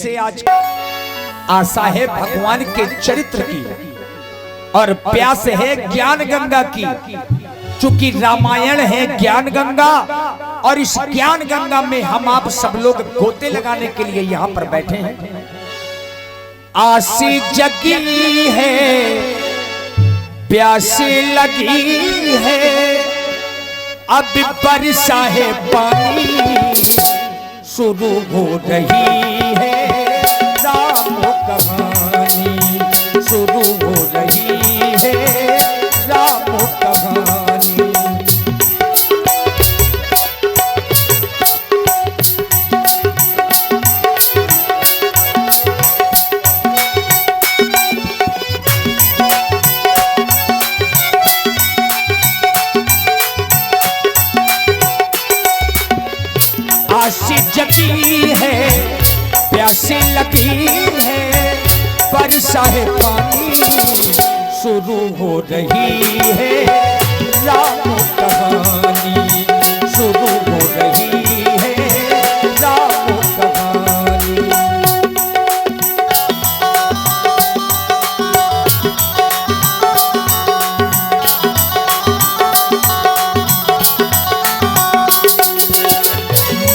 से आज आशा है भगवान के चरित्र की और प्यास है ज्ञान गंगा की। चूंकि रामायण है ज्ञान गंगा और इस ज्ञान गंगा में हम आप सब लोग गोते लगाने के लिए यहाँ पर बैठे हैं। आसी जगी है, प्यासी लगी है, अब बरसा है पानी शुरू हो रही है, राम कहानी शुरू हो रही है, राम कहानी। आशी जगी है, प्यासी लगी है, बरसा है पानी शुरू हो रही है, राम कहानी शुरू हो रही है, राम कहानी।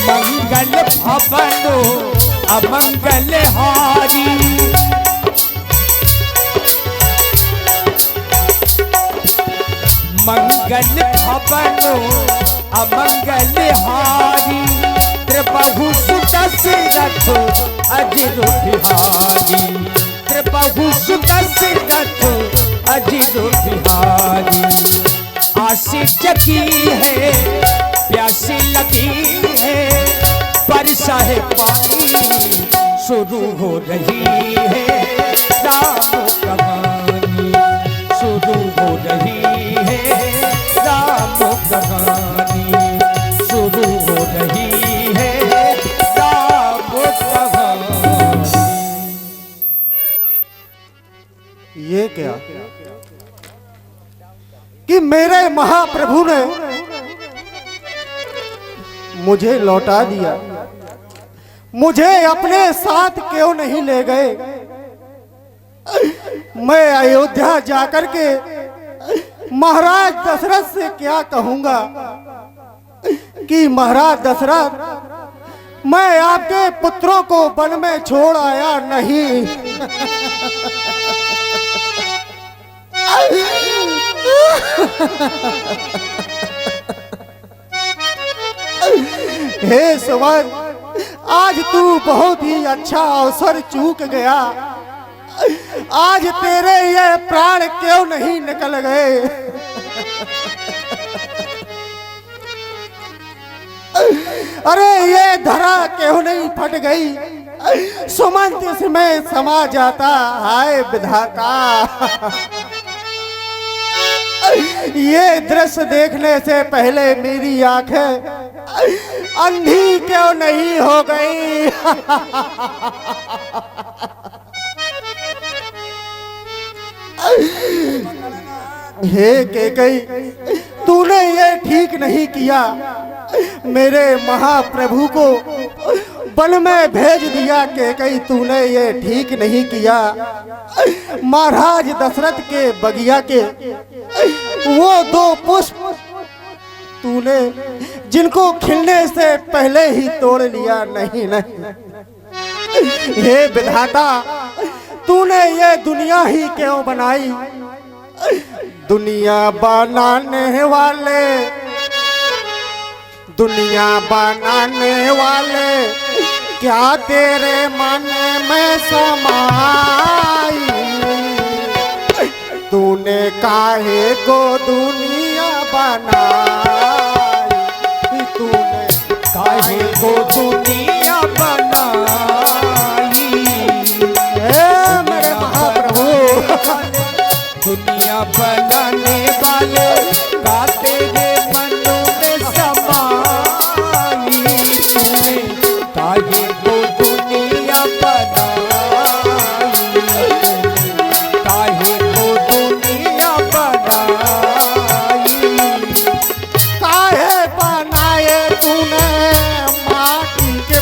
मंगल भवनो अमंगल हारी, मंगल भवनो अमंगल हारी, त्रिबहु सुत दशरथ अजिर बिहारी, त्रिबहु सुत दशरथ अजिर बिहारी। आशी जगी है, प्यासी लगी है, बरसा है पानी शुरू हो रही है, राम कहानी शुरू हो रही है, राम कहानी शुरू हो रही है, राम कहानी। ये क्या कि मेरे महाप्रभु ने मुझे लौटा दिया, मुझे अपने साथ क्यों नहीं ले गए? मैं अयोध्या जाकर के महाराज दशरथ से क्या कहूंगा कि महाराज दशरथ मैं आपके पुत्रों को वन में छोड़ आया नहीं। हे सुमन, आज तू बहुत ही अच्छा अवसर चूक गया। आज तेरे ये प्राण क्यों नहीं निकल गए? अरे ये धरा क्यों नहीं फट गई? सुमंत इसमें समा जाता, हाय विधाता। ये दृश्य देखने से पहले मेरी आंखें अंधी क्यों नहीं हो गई? हे कैकेयी, तूने ये ठीक नहीं किया। मेरे महाप्रभु को वन में भेज दिया। कैकेयी, तूने ये ठीक नहीं किया। महाराज दशरथ के बगिया के वो दो पुष्प तूने जिनको खिलने से पहले ही तोड़ लिया। नहीं नहीं, हे विधाता, तूने ये दुनिया ही क्यों बनाई? दुनिया बनाने वाले, दुनिया बनाने वाले क्या तेरे मन में समाई? तूने काहे को दुनिया बनाई? तूने काहे को दुनिया बनाई? मेरे महाप्रभु, दुनिया बनाने वाले का तेरे मन में समाई। तूने काहे को दुनिया बनाई? काहे को दुनिया बनाई? काहे बनाए तूने माटी के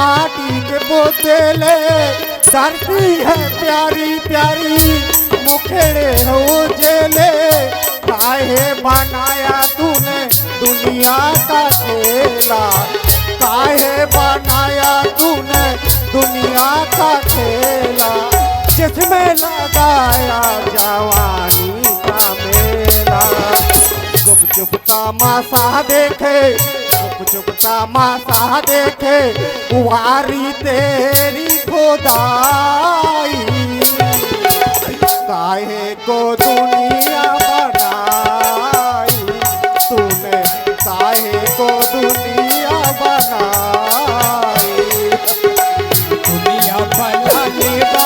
माटी के बोतले धरती है प्यारी प्यारी मुखड़े हो जेले काहे बनाया तूने दुनिया का खेला काहे बनाया तूने दुनिया का खेला जिसमें लगाया जवानी का मेला चुप चुप तमाशा देखे चुप चुप तमाशा देखे वारी तेरी खुदाई काहे को दुनिया बनाई तूने काहे को दुनिया बनाई दुनिया बनाने वाले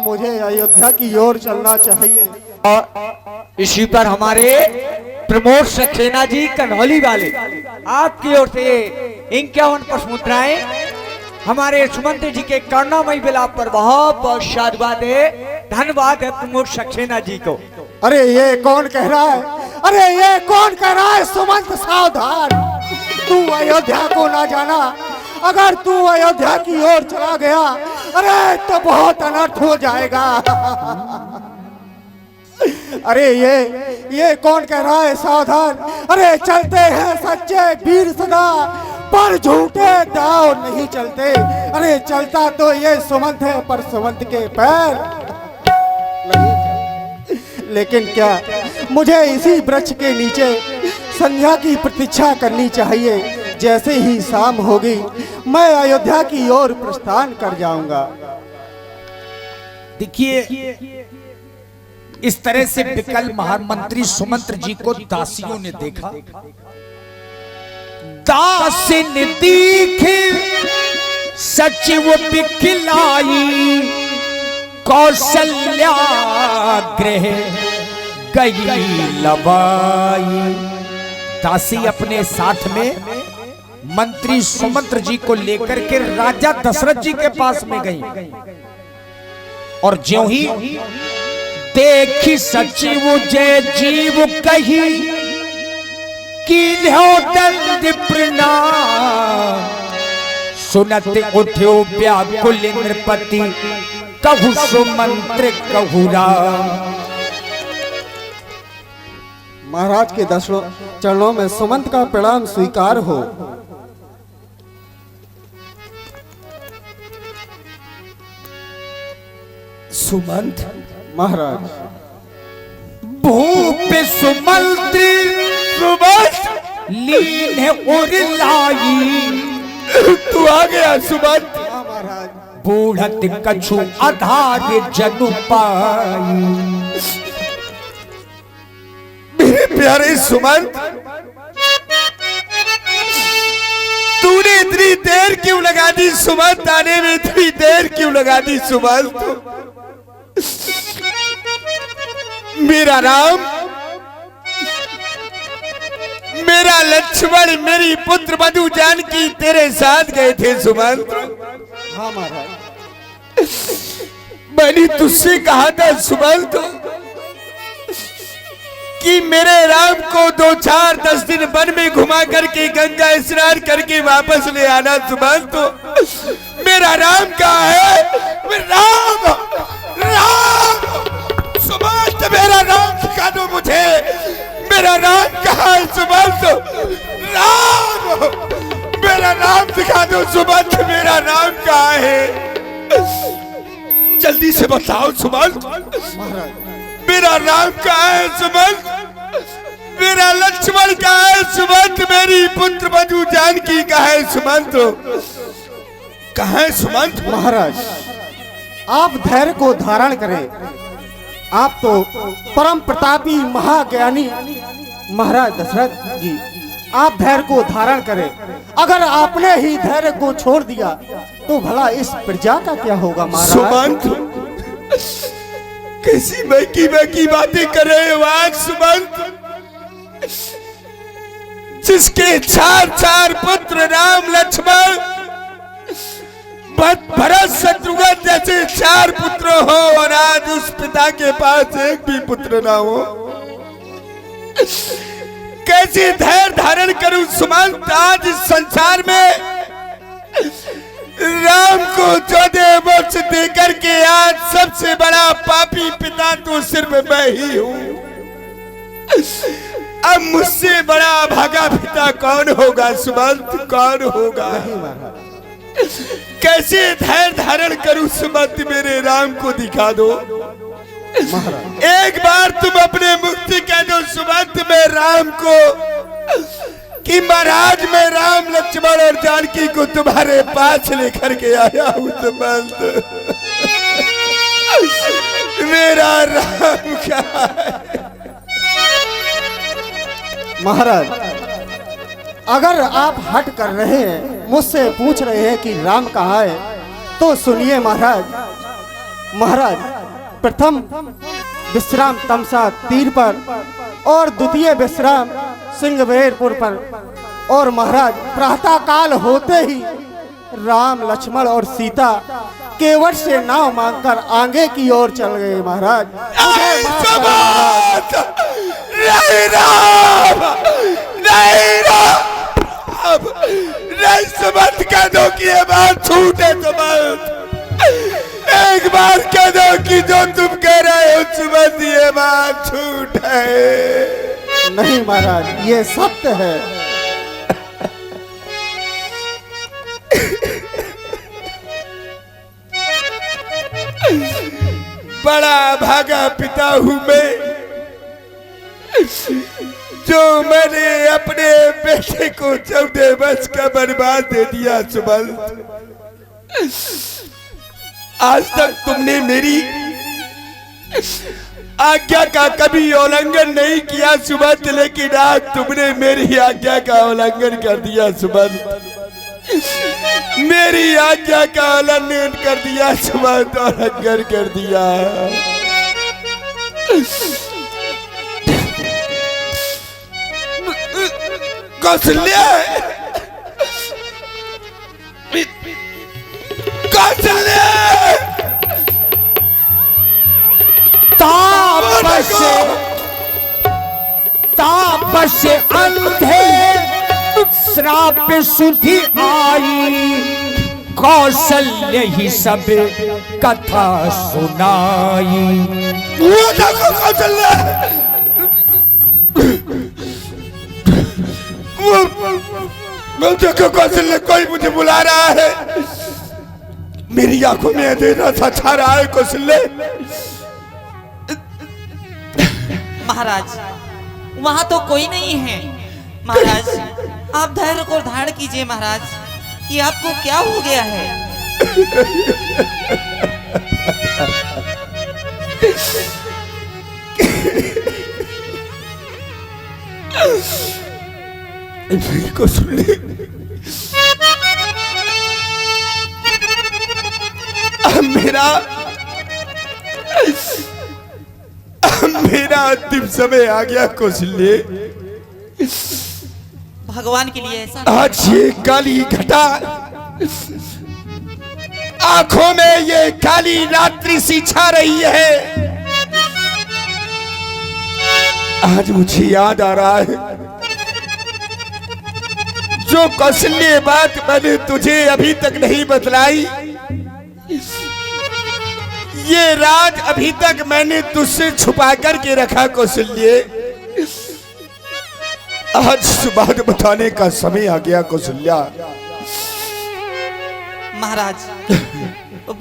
मुझे अयोध्या की ओर चलना चाहिए। और इसी पर हमारे प्रमोद सक्सेना जी कन्हौली वाले आपकी ओर से 51 पुष्पमुद्राएं हमारे सुमंत जी के करुणामयी विलाप पर बहुत बहुत साधुवाद है, धन्यवाद है प्रमोद सक्सेना जी को। अरे ये कौन कह रहा है? अरे ये कौन कह रहा है? सुमंत सावधान, तू अयोध्या को ना जाना। अगर तू अयोध्या की ओर चला गया अरे तो बहुत अनर्थ हो जाएगा। अरे ये कौन कह रहा है? सावधान, अरे चलते हैं सच्चे वीर सदा पर झूठे दाव नहीं चलते। अरे चलता तो ये सुमंत है पर सुमंत के पैर नहीं। लेकिन क्या मुझे इसी वृक्ष के नीचे संध्या की प्रतीक्षा करनी चाहिए। जैसे ही शाम होगी मैं अयोध्या की ओर प्रस्थान कर जाऊंगा। देखिए इस तरह से विकल महामंत्री सुमंत्र जी को दासियों ने देखा। दासिन दीखे सचिव बिखलाई कौशल्या गृह गई लबाई। दासी अपने साथ में मंत्री सुमंत्र जी को लेकर के राजा दशरथ जी के पास में गई और ज्यों ही देखी सचिव जय जीव कही कि दंड प्रणाम सुनत उठ्यो व्याकुल नृपति कहु सुमंत्र कहु राम। महाराज के चरणों में सुमंत का प्रणाम स्वीकार हो। सुमंत महाराज भूप सुमंत्र सुमंत लीन है और लाई। तू आ गया सुमंत। महाराज बूढ़त कछु आधार जनु पाई। मेरे प्यारे सुमंत, तूने इतनी देर क्यों लगा दी सुमंत? आने में इतनी देर क्यों लगा दी सुमंत? मेरा राम, मेरा लक्ष्मण, मेरी पुत्र मधु जानकी तेरे साथ गए थे सुमंत। हाँ महाराज, मैंने तुझसे कहा था सुमंत कि मेरे राम को 2-4-10 दिन वन में घुमा करके गंगा स्नान करके वापस ले आना सुमंत। मेरा राम कहाँ है? राम राम सुमंत, मेरा राम दिखा दो मुझे। मेरा राम कहाँ है सुमंत? राम, मेरा राम दिखा दो सुमंत। मेरा राम कहाँ है? जल्दी से बताओ सुमंत। मेरा राम कहाँ है सुमंत? मेरा लक्ष्मण कहाँ है सुमंत? मेरी पुत्र मधु जानकी कहाँ है सुमंत? कहाँ है सुमंत? महाराज आप धैर्य को धारण करें। आप तो परम प्रतापी महाज्ञानी महाराज दशरथ जी, आप धैर्य को धारण करें। अगर आपने ही धैर्य को छोड़ दिया तो भला इस प्रजा का क्या होगा महाराज? सुमंत, कैसी बकी बातें कर रहे हो आज सुमंत? जिसके चार पुत्र राम लक्ष्मण भरत शत्रुघ्न जैसे 4 पुत्र हो और आज उस पिता के पास एक भी पुत्र ना हो, कैसे धैर्य धारण करूं सुमंत? आज इस संसार में राम को 14 वर्ष देकर के आज सबसे बड़ा पापी पिता तो सिर्फ मैं ही हूं। अब मुझसे बड़ा भागा पिता कौन होगा सुमंत? कौन होगा? कैसे धैर्य धारण करूं सुमंत? मेरे राम को दिखा दो, एक बार तुम अपने मुख से कह दो सुमंत मैं राम को कि महाराज मैं राम लक्ष्मण और जानकी को तुम्हारे पास लेकर के आया हूं सुमंत। मेरा राम कहाँ है? महाराज, अगर आप हट कर रहे हैं, मुझसे पूछ रहे हैं कि राम कहाँ है, तो सुनिए महाराज। महाराज, प्रथम विश्राम तमसा तीर पर और द्वितीय विश्राम सिंहवेरपुर पर, और महाराज प्रातः काल होते ही राम लक्ष्मण और सीता केवट से नाव मांगकर आगे की ओर चल गए। महाराज नहीं राम, नहीं राम, नहीं सुमंत कह दो कि ये बात छूटे सुमंत। एक बार कह दो कि जो तुम कह रहे हो सुमंत ये बात छूट है। नहीं महाराज, ये सत्य है। बड़ा भागा पिता हूं मैं, जो मैंने अपने बेटे को 14 वर्ष का बर्बाद दे दिया सुमंत। आज तक तुमने मेरी आज्ञा का कभी उल्लंघन नहीं किया सुमंत, लेकिन आज तुमने मेरी आज्ञा का उल्लंघन कर दिया सुमंत। मेरी आज्ञा का उल्लंघन कर दिया सुमंत, उल्लंघन कर दिया। कौशल्या, कौशल्या, ताप से अंधे श्राप सुधि आई, कौशल्य ही सब कथा सुनाई। वो देखो कौशल्या, वो देखो कौशल्या, कोई मुझे बुला रहा है। मेरी आंखों में अंधेरा सा छा रहा है कौशल्या। महाराज, वहाँ तो कोई नहीं है। महाराज, आप धैर्य को धारण कीजिए। महाराज, ये आपको क्या हो गया है? कौशल्या, मेरा अंतिम समय आ गया कौशल्या। भगवान के लिए ऐसा आज ये काली घटा, आंखों में ये काली रात्रि सी छा रही है। आज मुझे याद आ रहा है जो कौशल्य बात मैंने तुझे अभी तक नहीं बतलाई, ये राज अभी तक मैंने तुझसे छुपा करके रखा कौशल्य। आज सुबह बताने का समय आ गया कौशल्या। महाराज,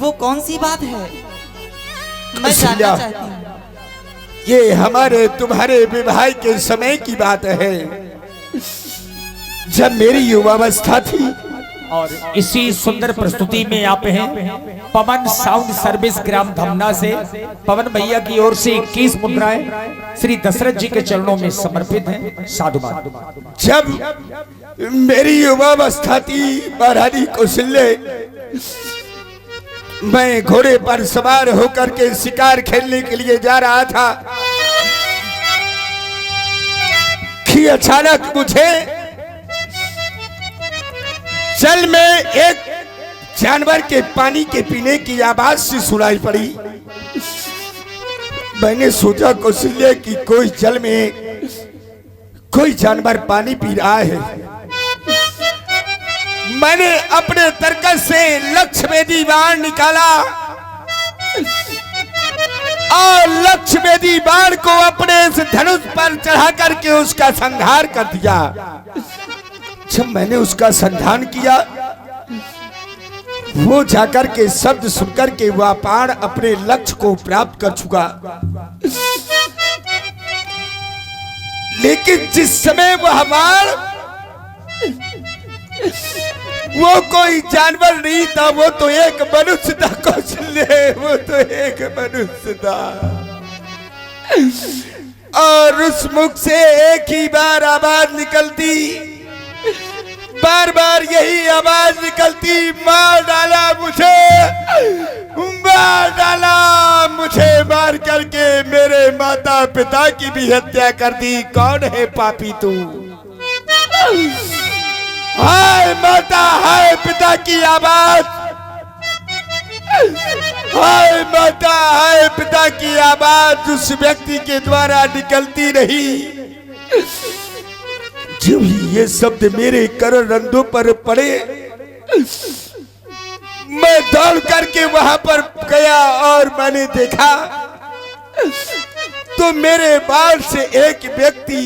वो कौन सी बात है? मैं कौशल्या, जानना चाहती हूँ। ये हमारे तुम्हारे विवाह के समय की बात है, जब मेरी युवावस्था थी और इसी सुंदर प्रस्तुति में आप हैं पवन साउंड सर्विस ग्राम धमना से। पवन भैया की ओर से 21 मुद्राएं श्री दशरथ जी के चरणों में समर्पित हैं। साधुवाद। जब मेरी युवावस्था थी महारानी कौशल्य, मैं घोड़े पर सवार होकर के शिकार खेलने के लिए जा रहा था कि अचानक मुझे जल में एक जानवर के पानी के पीने की आवाज से सुनाई पड़ी। मैंने सोचा कौशल्य कि कोई जल में कोई जानवर पानी पी रहा है। मैंने अपने तरकस से लक्ष्य भेदी बाण निकाला और लक्ष्य भेदी बाण को अपने इस धनुष पर चढ़ा करके उसका संहार कर दिया। जब मैंने उसका संधान किया, वो जाकर के शब्द सुनकर के वह बाण अपने लक्ष्य को प्राप्त कर चुका। लेकिन जिस समय वह बाण, वो कोई जानवर नहीं था, वो तो एक मनुष्य था कौशल्य, वो तो एक मनुष्य था। और उस मुख से एक ही बार आवाज निकलती, बार बार यही आवाज निकलती, मार डाला मुझे, मार डाला मुझे, मार करके मेरे माता पिता की भी हत्या कर दी। कौन है पापी तू? हाय माता, हाय पिता की आवाज, हाय माता, हाय पिता की आवाज उस व्यक्ति के द्वारा निकलती रही। जब ये शब्द मेरे करण रंधों पर पड़े, मैं दौड़ करके वहां पर गया और मैंने देखा तो मेरे बाल से एक व्यक्ति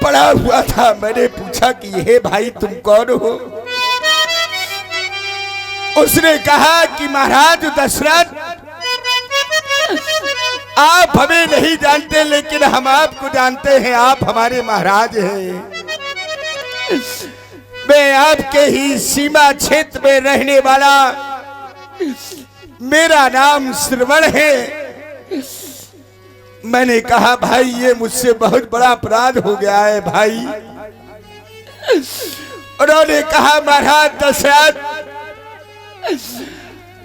पड़ा हुआ था। मैंने पूछा कि हे भाई तुम कौन हो? उसने कहा कि महाराज दशरथ, आप हमें नहीं जानते लेकिन हम आपको जानते हैं, आप हमारे महाराज हैं। मैं आपके ही सीमा क्षेत्र में रहने वाला, मेरा नाम श्रवण है। मैंने कहा भाई ये मुझसे बहुत बड़ा अपराध हो गया है भाई। उन्होंने कहा महाराज दशरथ,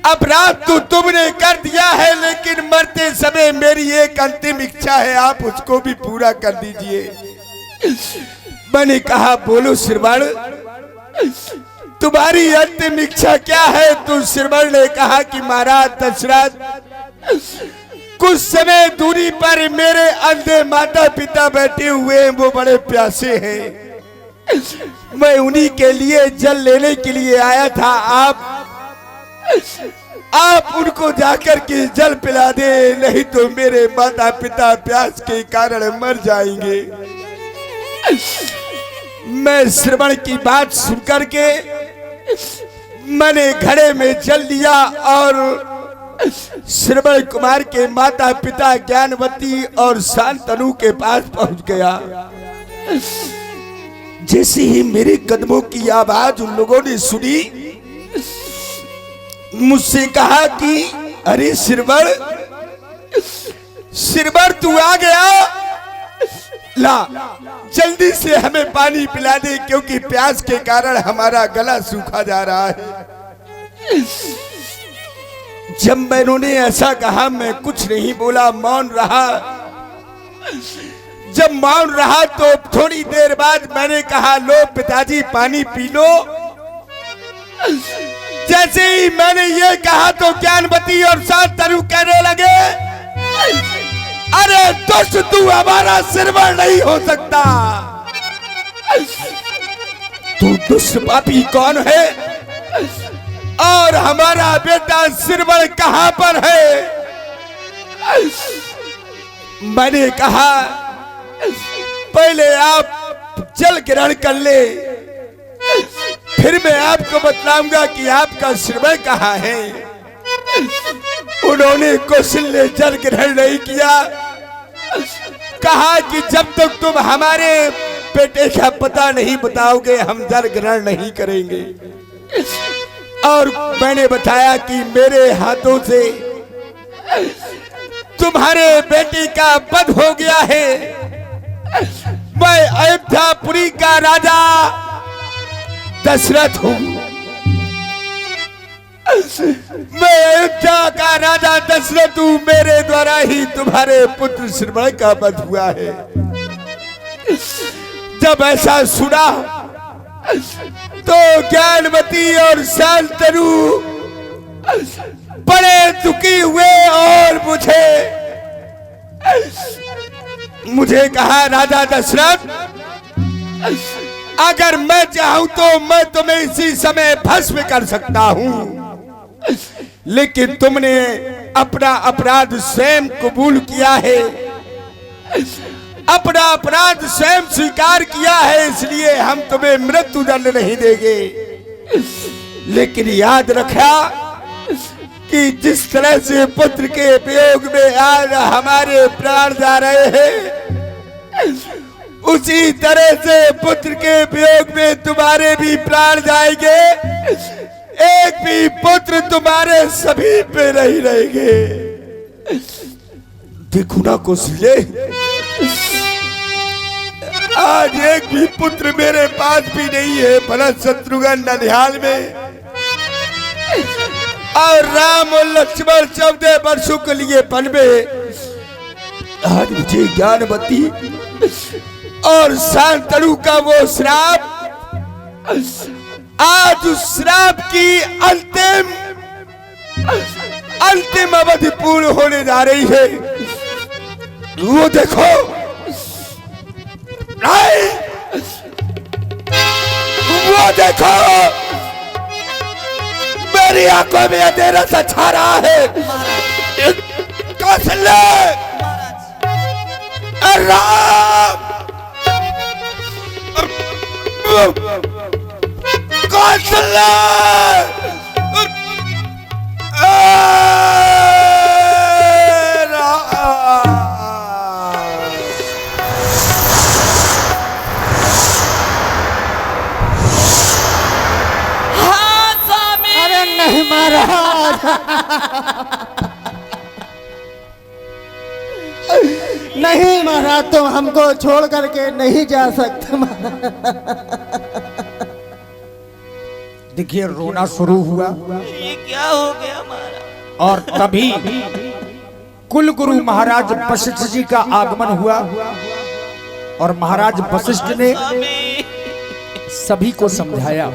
अपराध तो तुमने कर दिया है लेकिन मरते समय मेरी एक अंतिम इच्छा है, आप उसको भी पूरा कर दीजिए। मैंने कहा बोलो श्रवण, तुम्हारी अंतिम इच्छा क्या है? तो श्रवण ने कहा कि महाराज दशरथ, कुछ समय दूरी पर मेरे अंधे माता पिता बैठे हुए हैं, वो बड़े प्यासे हैं। मैं उन्हीं के लिए जल लेने के लिए आया था। आप उनको जाकर के जल पिला दे, नहीं तो मेरे माता पिता प्यास के कारण मर जाएंगे। मैं श्रवण की बात सुनकर के मैंने घड़े में जल लिया और श्रवण कुमार के माता पिता ज्ञानवती और शांतनु के पास पहुंच गया। जैसे ही मेरे कदमों की आवाज उन लोगों ने सुनी, मुझसे कहा कि अरे श्रवण, श्रवण तू आ गया, ला जल्दी से हमें पानी पिला दे क्योंकि प्यास के कारण हमारा गला सूखा जा रहा है। जब मैंने ऐसा कहा मैं कुछ नहीं बोला, मौन रहा। जब मौन रहा तो थोड़ी देर बाद मैंने कहा लो पिताजी पानी पी लो। जैसे ही मैंने ये कहा तो ज्ञानवती और शांतनु कहने लगे, अरे दुष्ट तू हमारा श्रवण नहीं हो सकता। तू दुष्ट पापी कौन है और हमारा बेटा श्रवण कहां पर है? मैंने कहा पहले आप जल ग्रहण कर ले, फिर मैं आपको बतलाऊंगा कि आपका श्रवण कहाँ है। उन्होंने कौशल्य जल ग्रहण नहीं किया, कहा कि जब तक तुम हमारे बेटे का पता नहीं बताओगे हम दर ग्रहण नहीं करेंगे। और मैंने बताया कि मेरे हाथों से तुम्हारे बेटे का वध हो गया है। मैं अयोध्यापुरी का राजा दशरथ हूं। मैं अयोध्या का राजा दशरथ हूं। मेरे द्वारा ही तुम्हारे पुत्र श्रवण का वध हुआ है। जब ऐसा सुना तो ज्ञानवती और शांतनु बड़े दुखी हुए और मुझे कहा, राजा दशरथ, अगर मैं चाहूं तो मैं तुम्हें इसी समय भस्म कर सकता हूं, लेकिन तुमने अपना अपराध स्वयं कबूल किया है, अपना अपराध स्वयं स्वीकार किया है, इसलिए हम तुम्हें मृत्यु दंड नहीं देंगे। लेकिन याद रखा कि जिस तरह से पुत्र के वियोग में आज हमारे प्राण जा रहे हैं, उसी तरह से पुत्र के वियोग में तुम्हारे भी प्राण जाएंगे। एक भी पुत्र तुम्हारे सभी पे नहीं रहेंगे। देखो ना कौशल्य, आज एक भी पुत्र मेरे पास भी नहीं है। भरत शत्रुघ्न ननिहाल में और राम और लक्ष्मण 14 वर्षों के लिए वन में। आज मुझे ज्ञानवती और शांतनु का वो श्राप, आज उस श्राप की अंतिम अवधि पूर्ण होने जा रही है। वो देखो, नहीं, वो देखो, मेरी आंखों में अंधेरा सा छा रहा है। कौशल्य, राम, कौशल्य, नहीं महाराज, नहीं महाराज, तुम हमको छोड़ करके नहीं जा सकते। देखिए रोना शुरू हुआ ये क्या हो गया हमारा। और तभी कुल गुरु महाराज वशिष्ठ जी का आगमन हुआ और महाराज वशिष्ठ ने स्वामी, सभी को समझाया।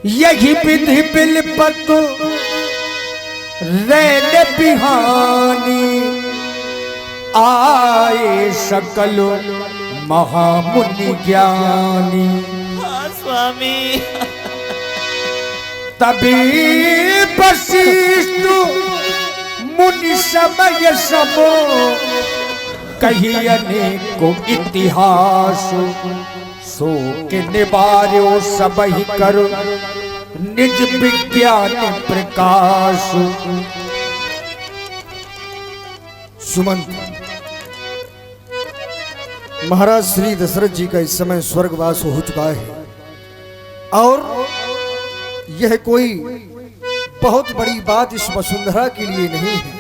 यही विधि बिलपत रैन बिहानी, आए सकल महामुनि ज्ञानी। हाँ स्वामी, तभी वशिष्ठ मुनि समय सबो, कही अनेको इतिहास, सो के निवार्यो सबहि करो, निज विज्ञान प्रकाश। सुमंत, महाराज श्री दशरथ जी का इस समय स्वर्गवास हो चुका है और यह कोई बहुत बड़ी बात इस वसुंधरा के लिए नहीं है।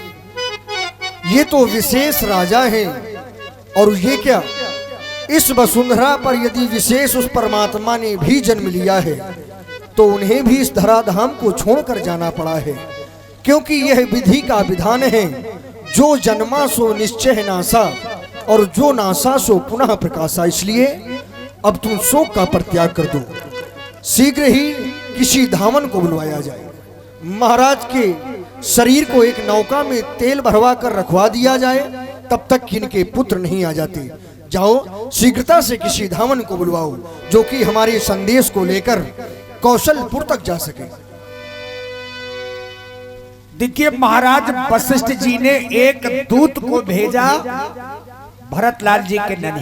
ये तो विशेष राजा हैं और ये क्या, इस वसुंधरा पर यदि विशेष उस परमात्मा ने भी जन्म लिया है तो उन्हें भी इस धराधाम को छोड़कर जाना पड़ा है, क्योंकि यह विधि का विधान है, जो जन्मा सो निश्चय नासा और जो नासा सो पुनः प्रकाशा। इसलिए अब तुम शोक का परित्याग कर दो, शीघ्र ही किसी धामन को बुलवाया जाए। महाराज के शरीर को एक नौका में तेल भरवा कर रखवा दिया जाए, तब तक इनके पुत्र नहीं आ जाते। जाओ शीघ्रता से किसी धामन को बुलवाओ जो कि हमारे संदेश को लेकर कौशलपुर तक जा सके। देखिए महाराज वशिष्ठ जी ने एक दूत को भेजा भरतलाल जी के ननिहाल।